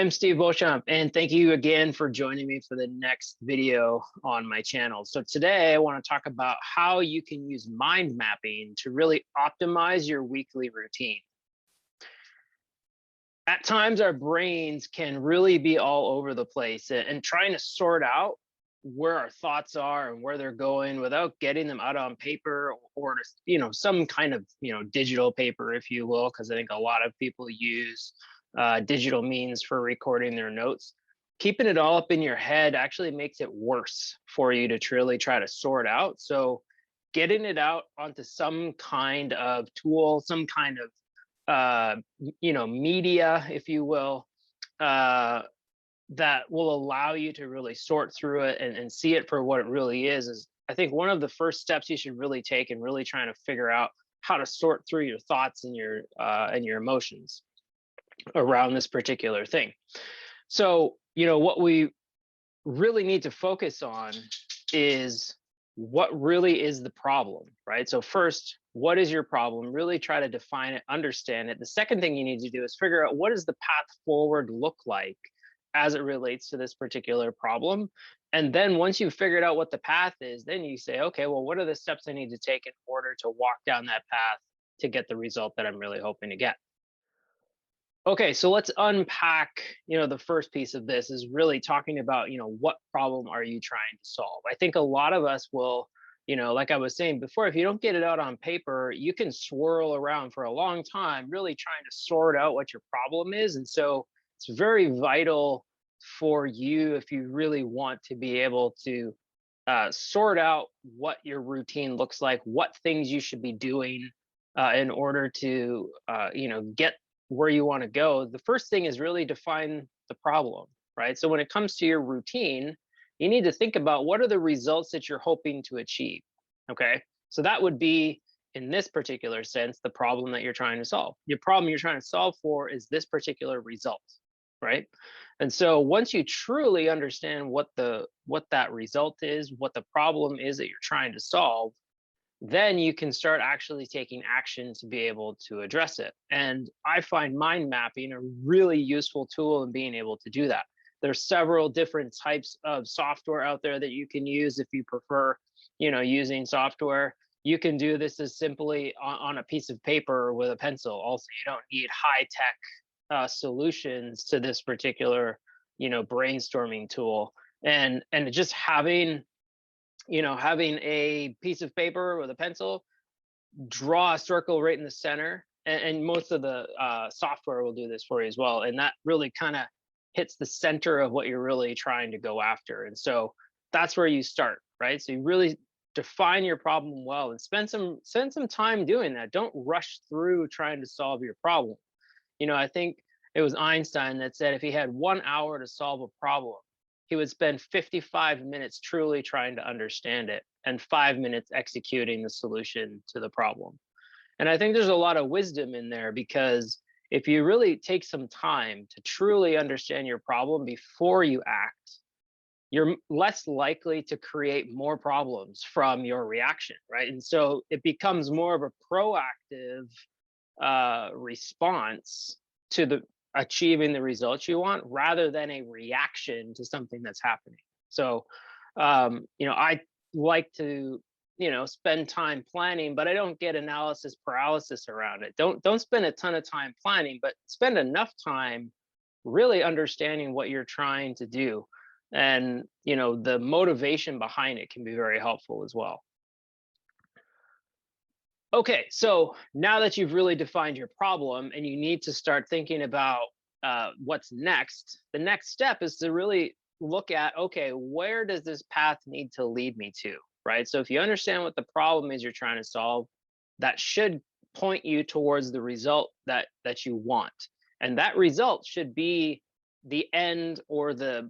I'm Steve Beauchamp, and thank you again for joining me for the next video on my channel. So today I want to talk about how you can use mind mapping to really optimize your weekly routine. At times, our brains can really be all over the place, and trying to sort out where our thoughts are and where they're going without getting them out on paper or some kind of digital paper, if you will, because I think a lot of people use digital means for recording their notes. Keeping it all up in your head actually makes it worse for you to truly try to sort out. So getting it out onto some kind of tool, some kind of media, if you will, that will allow you to really sort through it and see it for what it really is I think one of the first steps you should really take in really trying to figure out how to sort through your thoughts and your emotions around this particular thing. So, what we really need to focus on is what really is the problem, right? So first, what is your problem? Really try to define it, understand it. The second thing you need to do is figure out what does the path forward look like as it relates to this particular problem. And then once you've figured out what the path is, then you say, okay, well, what are the steps I need to take in order to walk down that path to get the result that I'm really hoping to get? Okay, so let's unpack, the first piece of this is really talking about, what problem are you trying to solve? I think a lot of us will, like I was saying before, if you don't get it out on paper, you can swirl around for a long time, really trying to sort out what your problem is. And so it's very vital for you, if you really want to be able to sort out what your routine looks like, what things you should be doing in order to, get where you want to go. The first thing is really define the problem, right? So when it comes to your routine, you need to think about what are the results that you're hoping to achieve. Okay. So that would be, in this particular sense, the problem that you're trying to solve. Your problem you're trying to solve for is this particular result, right? And so once you truly understand what that result is, what the problem is that you're trying to solve, then you can start actually taking action to be able to address it. And I find mind mapping a really useful tool in being able to do that. There's several different types of software out there that you can use if you prefer, using software. You can do this as simply on a piece of paper with a pencil. Also, you don't need high tech solutions to this particular, brainstorming tool. And just having a piece of paper with a pencil, draw a circle right in the center. And most of the software will do this for you as well. And that really kind of hits the center of what you're really trying to go after. And so that's where you start, right? So you really define your problem well and spend some time doing that. Don't rush through trying to solve your problem. I think it was Einstein that said if he had 1 hour to solve a problem, he would spend 55 minutes truly trying to understand it and 5 minutes executing the solution to the problem. And I think there's a lot of wisdom in there, because if you really take some time to truly understand your problem before you act, you're less likely to create more problems from your reaction, right? And so it becomes more of a proactive response to achieving the results you want, rather than a reaction to something that's happening. So, I like to, spend time planning, but I don't get analysis paralysis around it. Don't spend a ton of time planning, but spend enough time really understanding what you're trying to do. And, the motivation behind it can be very helpful as well. Okay, so now that you've really defined your problem and you need to start thinking about what's next, the next step is to really look at, okay, where does this path need to lead me to, right? So if you understand what the problem is you're trying to solve, that should point you towards the result that you want. And that result should be the end or the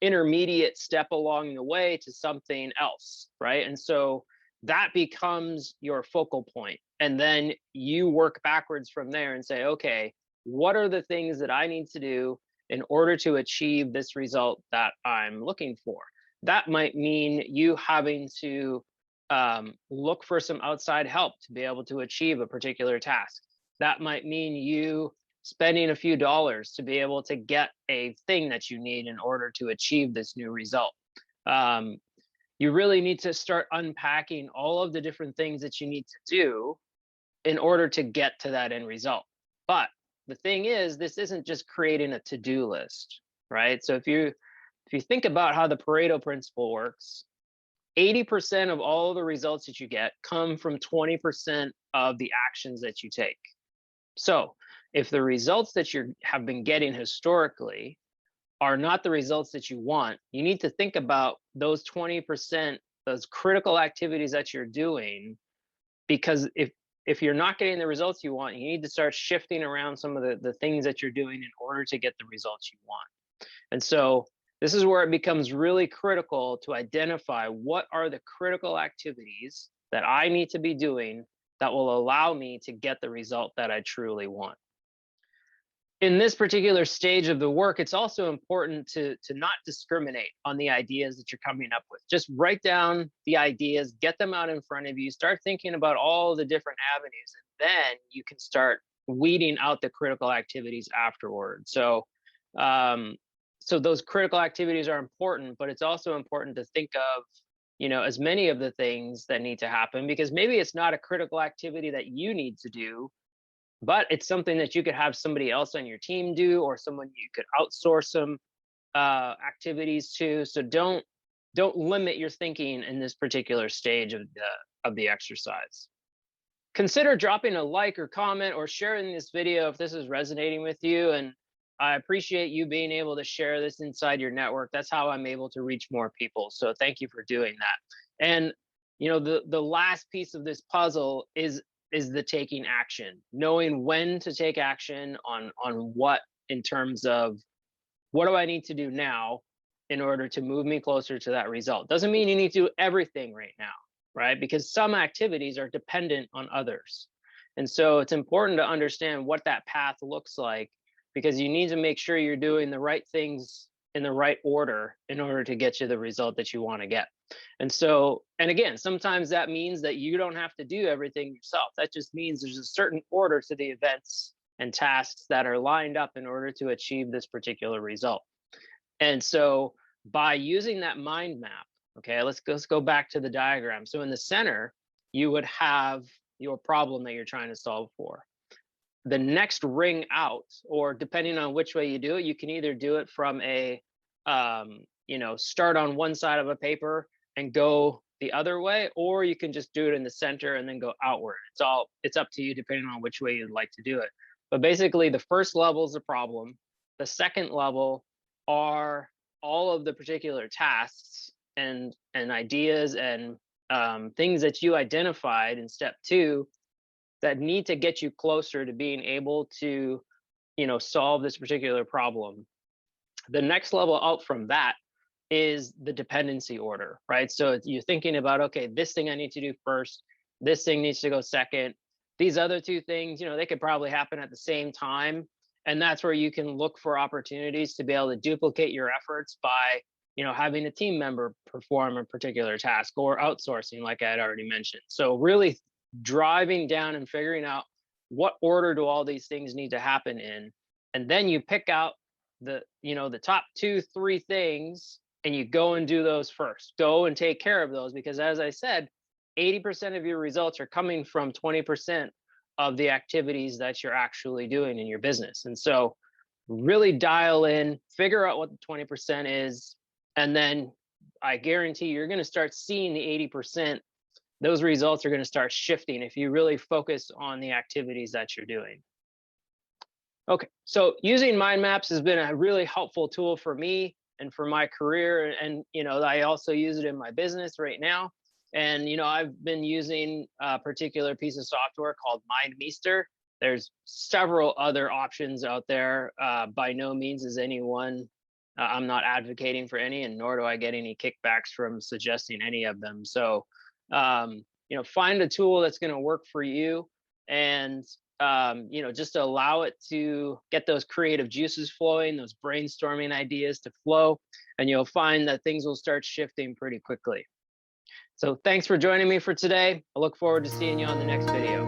intermediate step along the way to something else, right? And so that becomes your focal point. And then you work backwards from there and say, okay, what are the things that I need to do in order to achieve this result that I'm looking for? That might mean you having to look for some outside help to be able to achieve a particular task. That might mean you spending a few dollars to be able to get a thing that you need in order to achieve this new result. Um, you really need to start unpacking all of the different things that you need to do in order to get to that end result. But the thing is, this isn't just creating a to-do list, right? So if you think about how the Pareto principle works, 80% of all the results that you get come from 20% of the actions that you take. So if the results that you have been getting historically are not the results that you want, you need to think about those 20%, those critical activities that you're doing, because if you're not getting the results you want, you need to start shifting around some of the things that you're doing in order to get the results you want. And so this is where it becomes really critical to identify what are the critical activities that I need to be doing that will allow me to get the result that I truly want. In this particular stage of the work, it's also important to not discriminate on the ideas that you're coming up with. Just write down the ideas, get them out in front of you, start thinking about all the different avenues, and then you can start weeding out the critical activities afterward. So those critical activities are important, but it's also important to think of, as many of the things that need to happen, because maybe it's not a critical activity that you need to do, but it's something that you could have somebody else on your team do, or someone you could outsource some activities to. So don't limit your thinking in this particular stage of the exercise. Consider dropping a like or comment or sharing this video if this is resonating with you. And I appreciate you being able to share this inside your network. That's how I'm able to reach more people. So thank you for doing that. And the last piece of this puzzle is the taking action, knowing when to take action on what, in terms of what do I need to do now in order to move me closer to that result. Doesn't mean you need to do everything right now, right? Because some activities are dependent on others. And so it's important to understand what that path looks like, because you need to make sure you're doing the right things in the right order in order to get you the result that you want to get. And again, sometimes that means that you don't have to do everything yourself. That just means there's a certain order to the events and tasks that are lined up in order to achieve this particular result. And so by using that mind map, okay, let's go back to the diagram. So in the center, you would have your problem that you're trying to solve for. The next ring out, or depending on which way you do it, you can either do it from a start on one side of a paper and go the other way, or you can just do it in the center and then go outward. It's up to you depending on which way you'd like to do it. But basically, the first level is the problem. The second level are all of the particular tasks and ideas and things that you identified in step 2 that need to get you closer to being able to solve this particular problem. The next level out from that is the dependency order, right? So you're thinking about, okay, this thing I need to do first, this thing needs to go second, these other two things, they could probably happen at the same time. And that's where you can look for opportunities to be able to duplicate your efforts by having a team member perform a particular task, or outsourcing, like I had already mentioned. So really driving down and figuring out what order do all these things need to happen in, and then you pick out the top 2-3 things and you go and do those first. Go and take care of those, because as I said, 80% of your results are coming from 20% of the activities that you're actually doing in your business. And so really dial in, figure out what the 20% is, and then I guarantee you're going to start seeing the 80%. Those results are going to start shifting if you really focus on the activities that you're doing. Okay, so using mind maps has been a really helpful tool for me and for my career, and I also use it in my business right now. And I've been using a particular piece of software called Mindmeester. There's several other options out there. By no means is anyone. I'm not advocating for any, and nor do I get any kickbacks from suggesting any of them. So find a tool that's going to work for you, and just allow it to get those creative juices flowing, those brainstorming ideas to flow, and you'll find that things will start shifting pretty quickly. So thanks for joining me for today. I look forward to seeing you on the next video.